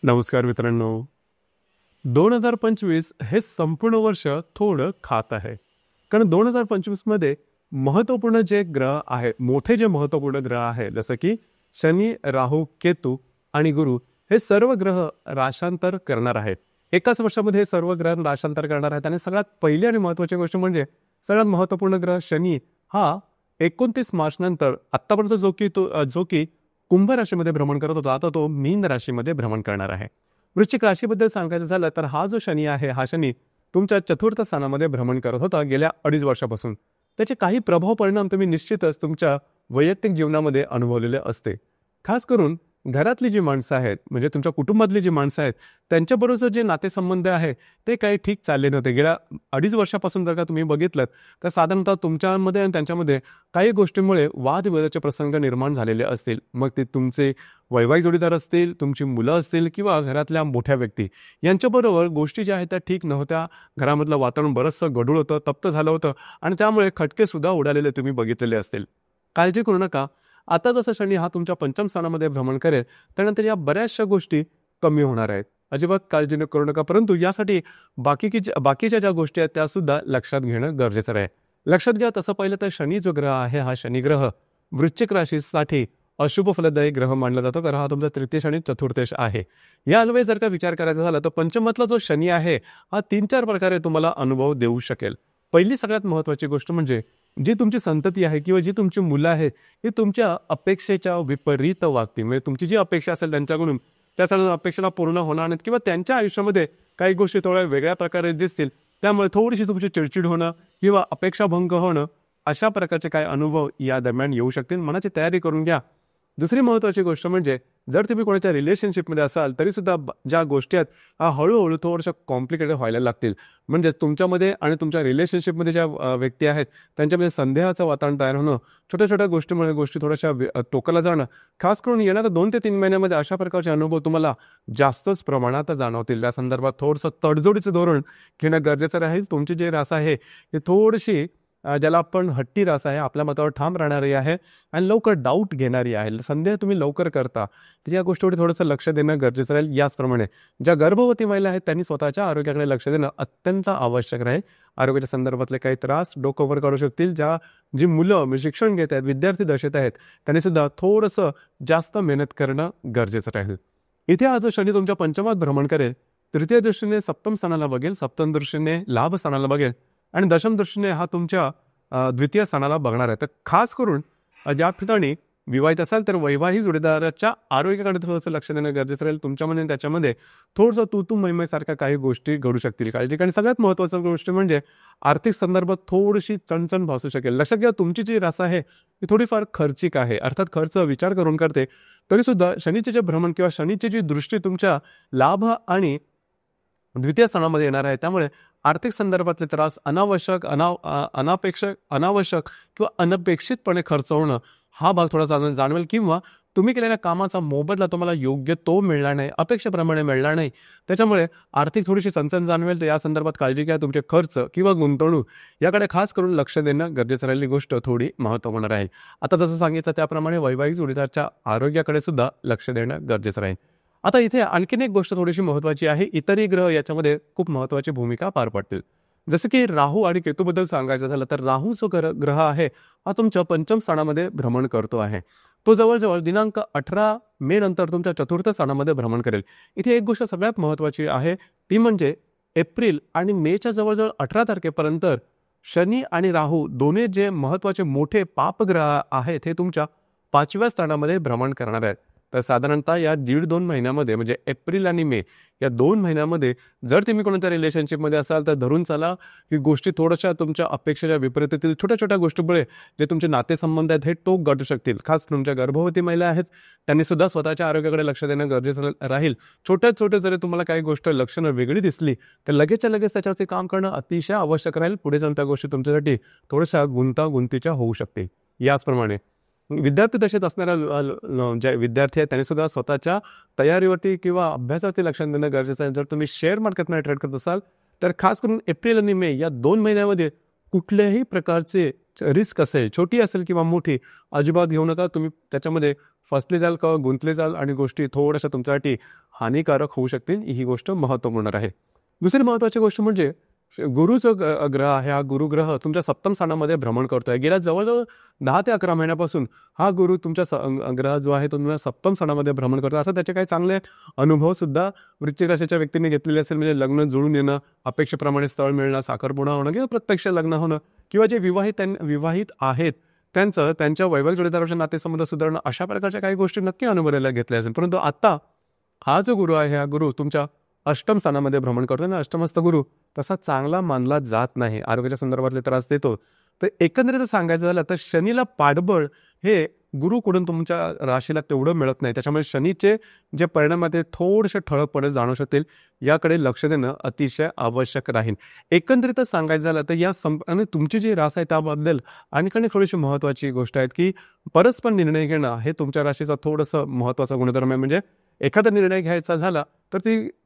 नमस्कार मित्रांनो. 2025 हे संपूर्ण वर्ष थोडं खात आहे. कारण 2025 मध्ये महत्त्वपूर्ण जे ग्रह आहेत, मोठे जे महत्त्वपूर्ण ग्रह आहेत, जसं की शनी, राहू, केतू आणि गुरु हे सर्व ग्रह राशांतर करणार आहेत. एकाच वर्षामध्ये हे सर्व ग्रह राशांतर करणार आहेत आणि सगळ्यात पहिली आणि महत्त्वाची गोष्ट म्हणजे सगळ्यात महत्त्वपूर्ण ग्रह शनी हा 29 मार्च नंतर आत्तापर्यंत जो की कुंभ राशीमध्ये भ्रमण करत होता, आता तो मीन राशीमध्ये भ्रमण करणार आहे. वृश्चिक राशीबद्दल सांगायचं झालं तर हा जो शनी आहे, हा शनी तुमच्या चतुर्थ स्थानामध्ये भ्रमण करत होता गेल्या 2.5 वर्षापासून. त्याचे काही प्रभाव परिणाम तुम्ही निश्चितच तुमच्या वैयक्तिक जीवनामध्ये अनुभवलेले असते. खास करून घरातली जी माणसं आहेत, म्हणजे तुमच्या कुटुंबातली जी माणसं आहेत, त्यांच्याबरोबर जे नातेसंबंध आहे ते काही ठीक चालले नव्हते. गेल्या 2.5 वर्षापासून जर का तुम्ही बघितलं तर साधारणतः तुमच्यामध्ये आणि त्यांच्यामध्ये काही गोष्टींमुळे वादविवादाचे प्रसंग निर्माण झालेले असतील. मग ते तुमचे वैवाहिक जोडीदार असतील, तुमची मुलं असतील किंवा घरातल्या मोठ्या व्यक्ती यांच्याबरोबर गोष्टी ज्या आहेत त्या ठीक नव्हत्या. घरामधलं वातावरण बरंचसं गढूळ होतं, तप्त झालं होतं आणि त्यामुळे खटकेसुद्धा उडालेले तुम्ही बघितलेले असतील. काळजी करू नका. आता जसं शनी हा तुमच्या पंचम स्थानामध्ये भ्रमण करेल, त्यानंतर या बऱ्याचशा गोष्टी कमी होणार आहेत. अजिबात काळजी करू नका. परंतु यासाठी बाकीच्या ज्या गोष्टी आहेत त्यासुद्धा लक्षात घेणं गरजेचं आहे. लक्षात घ्या, तसं पाहिलं तर शनी जो ग्रह आहे, हा शनी ग्रह वृश्चिक राशीसाठी अशुभ फलदायी ग्रह मानला जातो, कारण हा तुमचा तृतीय आणि चतुर्थेश आहे. या अन्वये जर का विचार करायचा झाला तर पंचमातला जो शनी आहे हा 3-4 प्रकारे तुम्हाला अनुभव देऊ शकेल. पहिली सगळ्यात महत्त्वाची गोष्ट म्हणजे जी तुमची संतती आहे किंवा जी तुमची मुलं आहेत, ही तुमच्या अपेक्षेच्या विपरीत वागतील. म्हणजे तुमची जी अपेक्षा असेल त्यांच्याकडून त्या सगळ्या अपेक्षेला पूर्ण होणार नाहीत किंवा त्यांच्या आयुष्यामध्ये काही गोष्टी थोड्या वेगळ्या प्रकारे दिसतील. त्यामुळे थोडीशी तुमची चिडचिड होणं किंवा अपेक्षाभंग होणं अशा प्रकारचे काही अनुभव या दरम्यान येऊ शकतील. मनाची तयारी करून घ्या. दुसरी महत्त्वाची गोष्ट म्हणजे जर तुम्ही कोणाच्या रिलेशनशिपमध्ये असाल तरीसुद्धा ज्या गोष्टी आहेत हळूहळू थोडंसं कॉम्प्लिकेटेड व्हायला लागतील. म्हणजे तुमच्यामध्ये आणि तुमच्या रिलेशनशिपमध्ये ज्या व्यक्ती आहेत त्यांच्यामध्ये संदेहाचं वातावरण तयार होणं, छोट्या छोट्या गोष्टीमुळे गोष्टी थोड्याशा टोकाला जाणं, खास करून येणाऱ्या 2 ते 3 महिन्यामध्ये अशा प्रकारचे अनुभव तुम्हाला जास्तच प्रमाणात जाणवतील. त्या संदर्भात थोडंसं तडजोडीचं धोरण घेणं गरजेचं राहील. तुमची जी रास आहे ही थोडीशी ज्याला आपण हट्टी रास आहे, आपल्या मतावर ठाम राहणारी आहे आणि लवकर डाऊट घेणारी आहे. संदेह तुम्ही लवकर करता, तर या गोष्टीवर थोडंसं लक्ष देणं गरजेचं राहील. याचप्रमाणे ज्या गर्भवती महिला आहेत त्यांनी स्वतःच्या आरोग्याकडे लक्ष देणं अत्यंत आवश्यक राहील. आरोग्याच्या संदर्भातले काही त्रास डोकं वर काढू शकतील. जी मुलं म्हणजे शिक्षण घेत आहेत, विद्यार्थी दशेत आहेत, त्यांनी सुद्धा थोडंसं जास्त मेहनत करणं गरजेचं राहील. इथे हा जो शनी तुमच्या पंचमात भ्रमण करेल, तृतीय दृष्टीने सप्तम स्थानाला बघेल, सप्तम दृष्टीने लाभ स्थानाला बघेल आणि दशम दृष्टीने हा तुमच्या द्वितीय स्थानाला बघणार आहे. तर खास करून ज्या ठिकाणी विवाहित असाल तर वैवाहिक जोडीदाराच्या आरोग्याकडे थोडंसं लक्ष देणं गरजेचं राहील. तुमच्यामध्ये त्याच्यामध्ये थोडंसं तू मैमेसारख्या काही गोष्टी घडू शकतील. काळजी. आणि सगळ्यात महत्त्वाची गोष्ट म्हणजे आर्थिक संदर्भात थोडीशी चणचण भासू शकेल. लक्षात घ्या, तुमची जी रास आहे ती थोडीफार खर्चिक आहे, अर्थात खर्च विचार करून करते. तरीसुद्धा शनीचे जे भ्रमण किंवा शनीची जी दृष्टी तुमच्या लाभ आणि द्वितीय स्थानामध्ये येणार आहे, त्यामुळे आर्थिक संदर्भातले त्रास अनावश्यक किंवा अनपेक्षितपणे खर्च होणं हा भाग थोडा जाणवेल किंवा तुम्ही केलेल्या कामाचा मोबदला तुम्हाला योग्य तो मिळणार नाही, अपेक्षेप्रमाणे मिळणार नाही. त्याच्यामुळे आर्थिक थोडीशी चणचण जाणवेल. तर या संदर्भात काळजी घ्या. तुमचे खर्च किंवा गुंतवणूक याकडे खास करून लक्ष देणं गरजेचं राहिली गोष्ट थोडी महत्त्वपूर्ण राहील. आता जसं सांगितलं त्याप्रमाणे वैवाहिक जोडीदाराच्या आरोग्याकडे सुद्धा लक्ष देणं गरजेचं राहील. आता इथे आणखीन एक गोष्ट थोडीशी महत्त्वाची आहे. इतरही ग्रह याच्यामध्ये खूप महत्त्वाची भूमिका पार पडतील. जसं की राहू आणि केतूबद्दल सांगायचं झालं तर राहू जो ग्रह आहे हा तुमच्या पंचम स्थानामध्ये भ्रमण करतो आहे. तो जवळजवळ दिनांक 18 मे नंतर तुमच्या चतुर्थ स्थानामध्ये भ्रमण करेल. इथे एक गोष्ट सगळ्यात महत्त्वाची आहे, ती म्हणजे एप्रिल आणि मेच्या जवळजवळ 18 तारखेपर्यंत शनी आणि राहू दोन्ही जे महत्त्वाचे मोठे पापग्रह आहेत हे तुमच्या 5व्या स्थानामध्ये भ्रमण करणार आहेत. तर साधारणतः या 1.5-2 महिन्यामध्ये म्हणजे एप्रिल आणि मे या 2 महिन्यामध्ये जर तुम्ही कोणाच्या रिलेशनशिपमध्ये असाल तर धरून चला की गोष्टी थोड्याशा तुमच्या अपेक्षेच्या विपरीत येतील. छोट्या छोट्या गोष्टीमुळे जे तुमचे नातेसंबंध आहेत हे टोक गाठू शकतील. खास तुमच्या गर्भवती महिला आहेत त्यांनी सुद्धा स्वतःच्या आरोग्याकडे लक्ष देणं गरजेचं राहील. छोटे जरी तुम्हाला काही गोष्ट लक्षणं वेगळी दिसली तर लगेचच्या लगेच त्याच्यावरती काम करणं अतिशय आवश्यक राहील. पुढे जाऊन त्या गोष्टी तुमच्यासाठी थोड्याशा गुंतागुंतीच्या होऊ शकते. याचप्रमाणे विद्यार्थी दशेत असणाऱ्या ज्या विद्यार्थी आहेत त्यांनी सुद्धा स्वतःच्या तयारीवरती किंवा अभ्यासावरती लक्ष देणं गरजेचं आहे. जर तुम्ही शेअर मार्केटमध्ये ट्रेड करत असाल तर खास करून एप्रिल आणि मे या 2 महिन्यामध्ये कुठल्याही प्रकारचे रिस्क असेल, छोटी असेल किंवा मोठी, अजिबात घेऊ नका. तुम्ही त्याच्यामध्ये फसले जाल किंवा गुंतले जाल आणि गोष्टी थोड्याशा तुमच्यासाठी हानिकारक होऊ शकतील, ही गोष्ट महत्त्वपूर्ण आहे. दुसरी महत्त्वाची गोष्ट म्हणजे गुरु जो ग्रह आहे, हा गुरुग्रह तुमच्या सप्तम स्थानामध्ये भ्रमण करतोय. गेल्या जवळजवळ 10 ते 11 महिन्यापासून हा गुरु तुमच्या ग्रह जो आहे तो तुमच्या सप्तम स्थानामध्ये भ्रमण करतो. आता त्याचे काही चांगले अनुभव सुद्धा वृश्चिक राशीच्या व्यक्तीने घेतलेले असेल, म्हणजे लग्न जुळून येणं, अपेक्षेप्रमाणे स्थळ मिळणं, साखरपुडा होणं किंवा प्रत्यक्ष लग्न होणं, किंवा जे विवाहित आहेत त्यांच्या वैवाहिक जोडीदाराच्या नातेसंबंध सुधारणं, अशा प्रकारच्या काही गोष्टी नक्की अनुभवायला घेतल्या असेल. परंतु आता हा जो गुरु आहे, हा गुरु तुमच्या अष्टम स्थानामध्ये भ्रमण करतो ना, अष्टमस्थ गुरु तसा चांगला मानला जात नाही, आरोग्याच्या संदर्भातले त्रास देतो. तर एकंदरीत सांगायचं झालं तर शनीला पाठबळ हे गुरुकडून तुमच्या राशीला तेवढं मिळत नाही. त्याच्यामुळे शनीचे जे परिणाम आहेत ते थोडेसे ठळकपणे जाणू शकतील, याकडे लक्ष देणं अतिशय आवश्यक राहील. एकंदरीतच सांगायचं झालं तर आणि तुमची जी रास आहे त्याबद्दल आणखी थोडीशी महत्त्वाची गोष्ट आहे की परस्पर निर्णय घेणं हे तुमच्या राशीचा थोडंसं महत्त्वाचा गुणधर्म आहे. म्हणजे एखादा निर्णय घ्यायचा झाला तर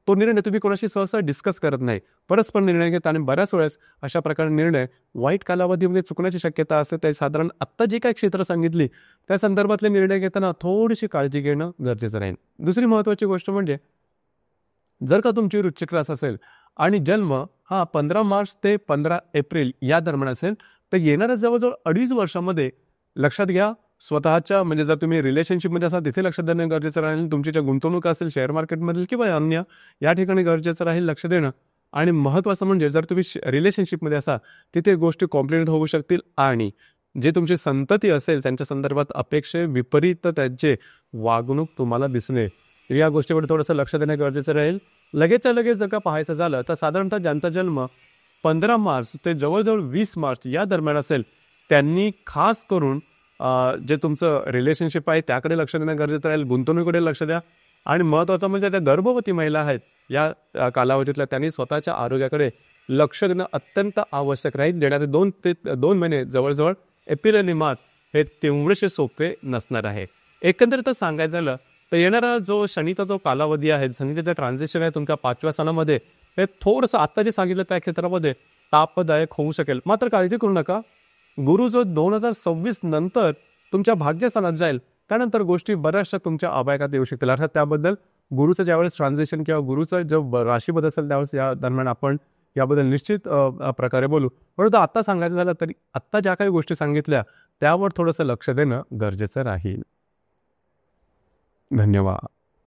तो निर्णय तुम्ही कोणाशी सहसा डिस्कस करत नाही, परस्पर निर्णय घेता. आणि बऱ्याच वेळेस अशा प्रकारे निर्णय वाईट कालावधीमध्ये चुकण्याची शक्यता असते. ते साधारण आत्ता जी काही क्षेत्र सांगितली त्या संदर्भातले निर्णय घेताना थोडीशी काळजी घेणं गरजेचं राहील. दुसरी महत्त्वाची गोष्ट म्हणजे जर का तुमची वृश्चिक रास असेल आणि जन्म हा 15 मार्च ते 15 एप्रिल या दरम्यान असेल, तर येणाऱ्या जवळजवळ 2.5 वर्षामध्ये लक्षात घ्या स्वतःच्या, म्हणजे जर तुम्ही रिलेशनशिपमध्ये असाल तिथे लक्ष देणं गरजेचं राहील. तुमची ज्या गुंतवणूक असेल शेअर मार्केटमधील किंवा अन्य या ठिकाणी गरजेचं राहील लक्ष देणं. आणि महत्त्वाचं म्हणजे जर तुम्ही रिलेशनशिपमध्ये असाल तिथे गोष्टी कॉम्प्लिकेट होऊ शकतील, आणि जे तुमची संतती असेल त्यांच्या संदर्भात अपेक्षे विपरीत त्यांचे वागणूक तुम्हाला दिसणे, या गोष्टीवर थोडंसं लक्ष देणं गरजेचं राहील. लगेचच्या लगेच जर का पाहायचं झालं तर साधारणतः ज्यांचा जन्म 15 मार्च ते जवळजवळ 20 मार्च या दरम्यान असेल त्यांनी खास करून जे तुमचं रिलेशनशिप आहे त्याकडे लक्ष देणं गरजेचं राहील, गुंतवणुकीकडे लक्ष द्या. आणि महत्त्वाचं म्हणजे त्या गर्भवती महिला आहेत या कालावधीतल्या त्यांनी स्वतःच्या आरोग्याकडे लक्ष देणं अत्यंत आवश्यक राहील. देण्याचे 2 महिने जवळजवळ एप्रिल आणि मार्च हे तेवढेसे सोपे नसणार आहे. एकंदरीतच सांगायचं झालं तर येणारा जो शनीचा जो कालावधी आहे, शनीचं ट्रान्झिशन आहे तुमच्या 5व्या स्थानामध्ये, हे थोडंसं आत्ता जे सांगितलं त्या क्षेत्रामध्ये तापदायक होऊ शकेल. मात्र काळजी करू नका, गुरु जो 2026 नंतर तुमच्या भाग्यस्थानात जाईल त्यानंतर गोष्टी बऱ्याचशा तुमच्या अबायकात येऊ शकतील. अर्थात त्याबद्दल गुरुचं ज्यावेळेस ट्रान्झिशन किंवा गुरुचं जो राशीबद्दल असेल त्यावेळेस या दरम्यान आपण याबद्दल निश्चित प्रकारे बोलू. परंतु आत्ता सांगायचं झालं तरी आत्ता ज्या काही गोष्टी सांगितल्या त्यावर थोडंसं लक्ष देणं गरजेचं राहील. धन्यवाद.